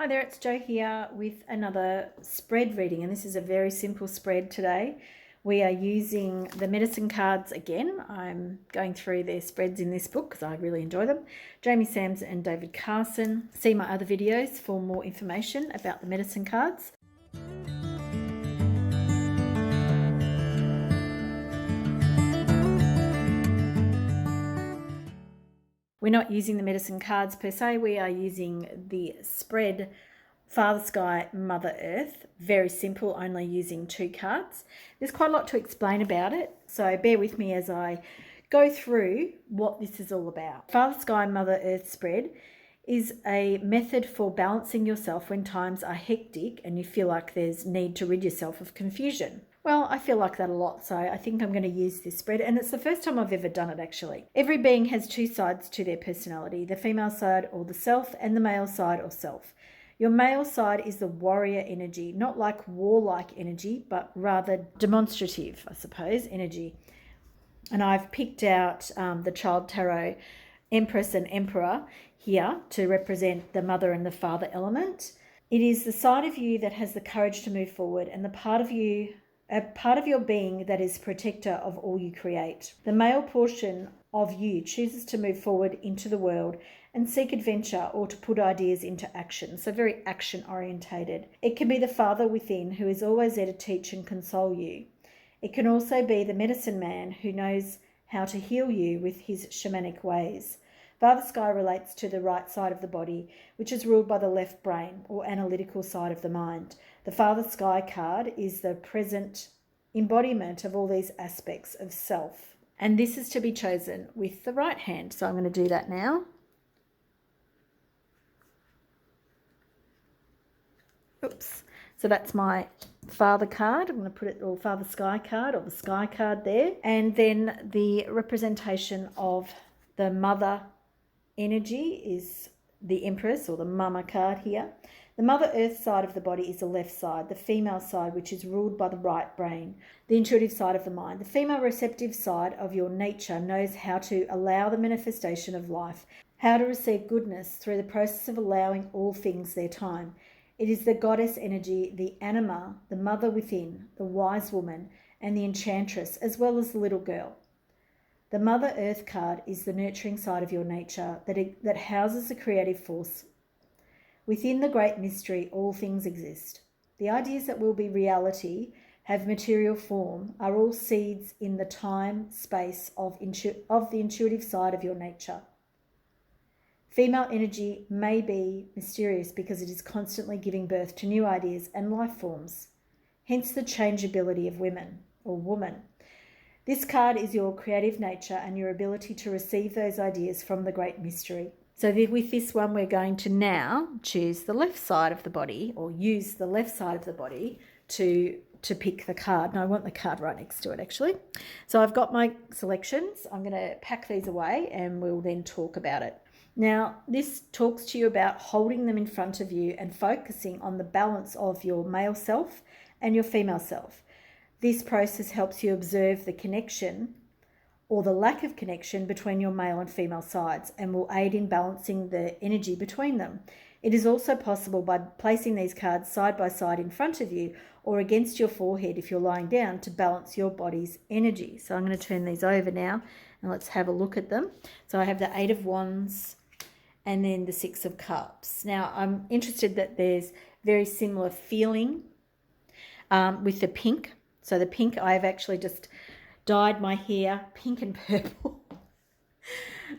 Hi there, it's Jo here with another spread reading, and this is a very simple spread today. We are using the medicine cards again. I'm going through their spreads in this book because I really enjoy them. Jamie Sams and David Carson. See my other videos for more information about the medicine cards. We're not using the medicine cards per se, we are using the spread Father Sky, Mother Earth. Very simple, only using 2 cards. There's quite a lot to explain about it, so bear with me as I go through what this is all about. Father Sky, Mother Earth spread is a method for balancing yourself when times are hectic and you feel like there's need to rid yourself of confusion. Well, I feel like that a lot, so I think I'm going to use this spread, and it's the first time I've ever done it actually. Every being has 2 sides to their personality, the female side or the self and the male side or self. Your male side is the warrior energy, not like warlike energy, but rather demonstrative, I suppose, energy. And I've picked out the Child Tarot Empress and Emperor here to represent the mother and the father element. It is the side of you that has the courage to move forward, and a part of your being that is protector of all you create. The male portion of you chooses to move forward into the world and seek adventure or to put ideas into action, so very action orientated. It can be the father within who is always there to teach and console you. It can also be the medicine man who knows how to heal you with his shamanic ways. Father Sky relates to the right side of the body, which is ruled by the left brain or analytical side of the mind. The Father Sky card is the present embodiment of all these aspects of self. And this is to be chosen with the right hand. So I'm going to do that now. Oops. So that's my father card. I'm going to put it, or Father Sky card, or the Sky card there. And then the representation of the mother energy is the Empress, or the Mama card here. The Mother Earth side of the body is the left side, the female side, which is ruled by the right brain, the intuitive side of the mind. The female receptive side of your nature knows how to allow the manifestation of life, how to receive goodness through the process of allowing all things their time. It is the goddess energy, the anima, the mother within, the wise woman, and the enchantress, as well as the little girl. The Mother Earth card is the nurturing side of your nature that houses the creative force. Within the great mystery, all things exist. The ideas that will be reality, have material form, are all seeds in the time, space of the intuitive side of your nature. Female energy may be mysterious because it is constantly giving birth to new ideas and life forms, hence the changeability of women or woman. This card is your creative nature and your ability to receive those ideas from the great mystery. So with this one, we're going to now choose the left side of the body, or use the left side of the body to pick the card. And I want the card right next to it, actually. So I've got my selections. I'm going to pack these away and we'll then talk about it. Now, this talks to you about holding them in front of you and focusing on the balance of your male self and your female self. This process helps you observe the connection or the lack of connection between your male and female sides and will aid in balancing the energy between them. It is also possible by placing these cards side by side in front of you or against your forehead if you're lying down to balance your body's energy. So I'm going to turn these over now and let's have a look at them. So I have the 8 of Wands and then the 6 of Cups. Now I'm interested that there's very similar feeling with the pink. So the pink, I've actually just dyed my hair pink and purple.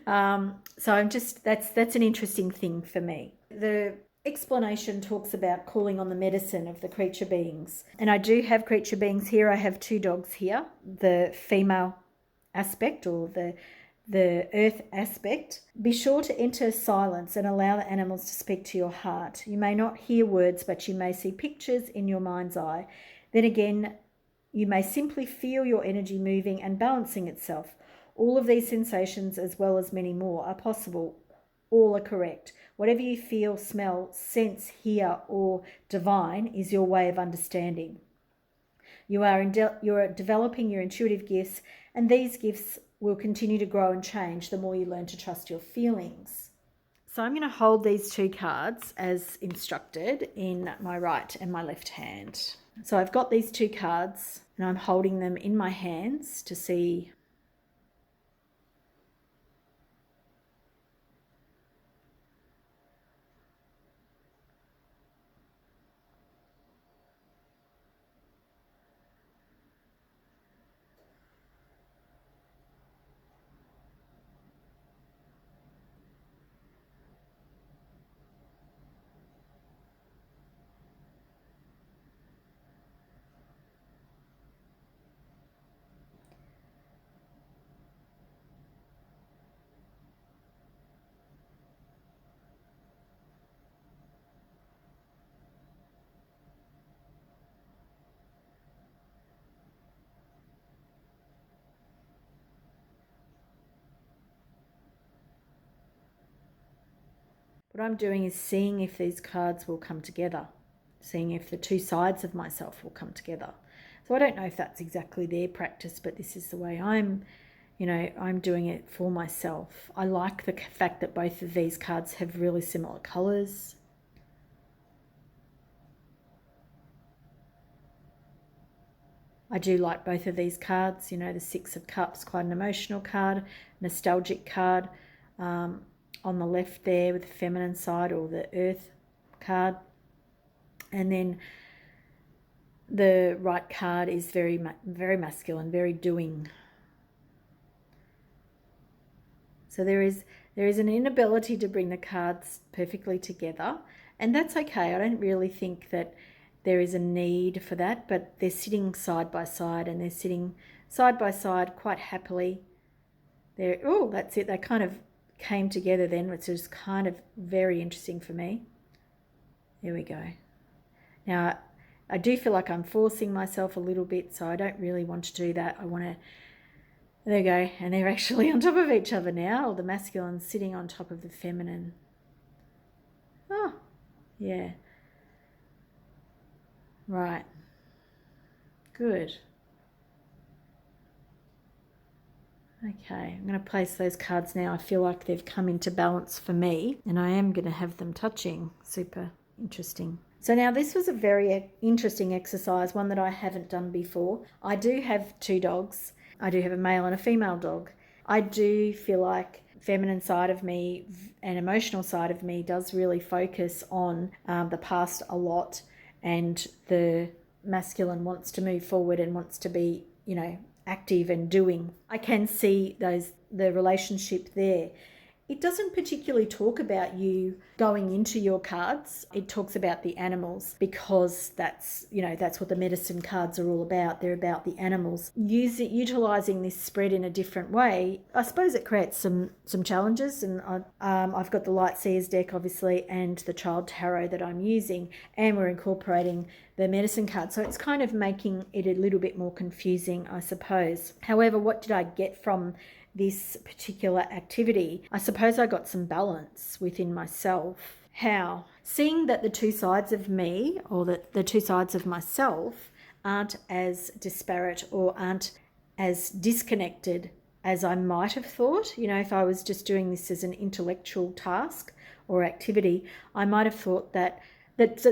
So I'm just, that's an interesting thing for me. The explanation talks about calling on the medicine of the creature beings. And I do have creature beings here. I have 2 dogs here, the female aspect or the earth aspect. Be sure to enter silence and allow the animals to speak to your heart. You may not hear words, but you may see pictures in your mind's eye. Then again, you may simply feel your energy moving and balancing itself. All of these sensations, as well as many more, are possible. All are correct. Whatever you feel, smell, sense, hear, or divine is your way of understanding. You are developing your intuitive gifts, and these gifts will continue to grow and change the more you learn to trust your feelings. So I'm going to hold these two cards as instructed in my right and my left hand. So I've got these two cards and I'm holding them in my hands to see. What I'm doing is seeing if these cards will come together, seeing if the two sides of myself will come together. So I don't know if that's exactly their practice, but this is the way I'm doing it for myself. I like the fact that both of these cards have really similar colours. I do like both of these cards. The Six of Cups, quite an emotional card, nostalgic card. On the left there with the feminine side, or the earth card. And then the right card is very masculine, very doing. So there is an inability to bring the cards perfectly together, and that's okay. I don't really think that there is a need for that, but they're sitting side by side, and they're sitting side by side quite happily. That's it. They kind of came together then, which is kind of very interesting for me. There we go. Now, I do feel like I'm forcing myself a little bit, so I don't really want to do that. I want to... There we go. And they're actually on top of each other now, or the masculine sitting on top of the feminine. Oh, yeah. Right. Good. Okay, I'm going to place those cards now. I feel like they've come into balance for me, and I am going to have them touching. Super interesting. So now this was a very interesting exercise, one that I haven't done before. I do have two dogs. I do have a male and a female dog. I do feel like feminine side of me and emotional side of me does really focus on the past a lot, and the masculine wants to move forward and wants to be, active and doing. I can see the relationship there. It doesn't particularly talk about you going into your cards. It talks about the animals, because that's what the medicine cards are all about. They're about the animals. Utilizing this spread in a different way, I suppose it creates some challenges. And I've got the Light Seers deck, obviously, and the Child Tarot that I'm using, and we're incorporating the medicine card. So it's kind of making it a little bit more confusing, I suppose. However, what did I get from this particular activity? I suppose I got some balance within myself. How? Seeing that the two sides of me, or that the two sides of myself, aren't as disparate or aren't as disconnected as I might have thought. If I was just doing this as an intellectual task or activity, I might have thought that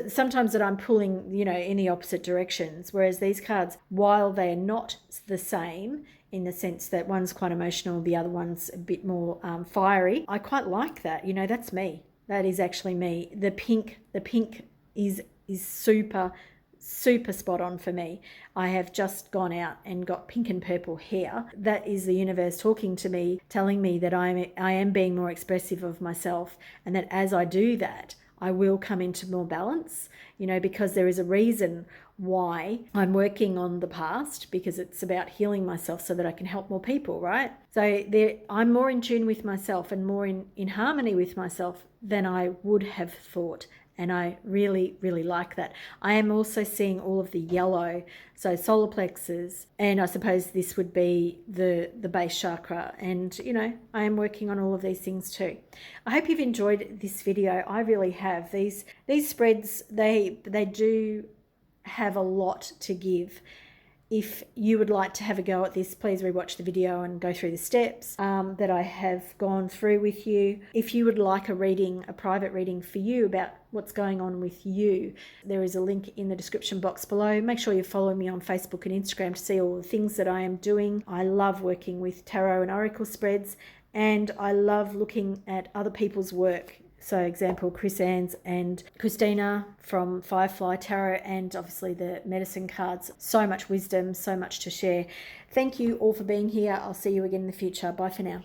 sometimes that I'm pulling, in the opposite directions. Whereas these cards, while they're not the same in the sense that one's quite emotional, the other one's a bit more fiery, I quite like that. That's me. That is actually me. The pink is super spot on for me. I have just gone out and got pink and purple hair. That is the universe talking to me, telling me that I am being more expressive of myself, and that as I do that, I will come into more balance, because there is a reason why I'm working on the past, because it's about healing myself so that I can help more people, right? So I'm more in tune with myself and more in harmony with myself than I would have thought. And I really, really like that. I am also seeing all of the yellow, so solar plexus, and I suppose this would be the base chakra. And, I am working on all of these things too. I hope you've enjoyed this video. I really have. These spreads, they do have a lot to give. If you would like to have a go at this, please rewatch the video and go through the steps that I have gone through with you. If you would like a reading, a private reading for you about what's going on with you, there is a link in the description box below. Make sure you follow me on Facebook and Instagram to see all the things that I am doing. I love working with tarot and oracle spreads, and I love looking at other people's work. So example, Chris Ann's and Christina from Firefly Tarot, and obviously the medicine cards. So much wisdom, so much to share. Thank you all for being here. I'll see you again in the future. Bye for now.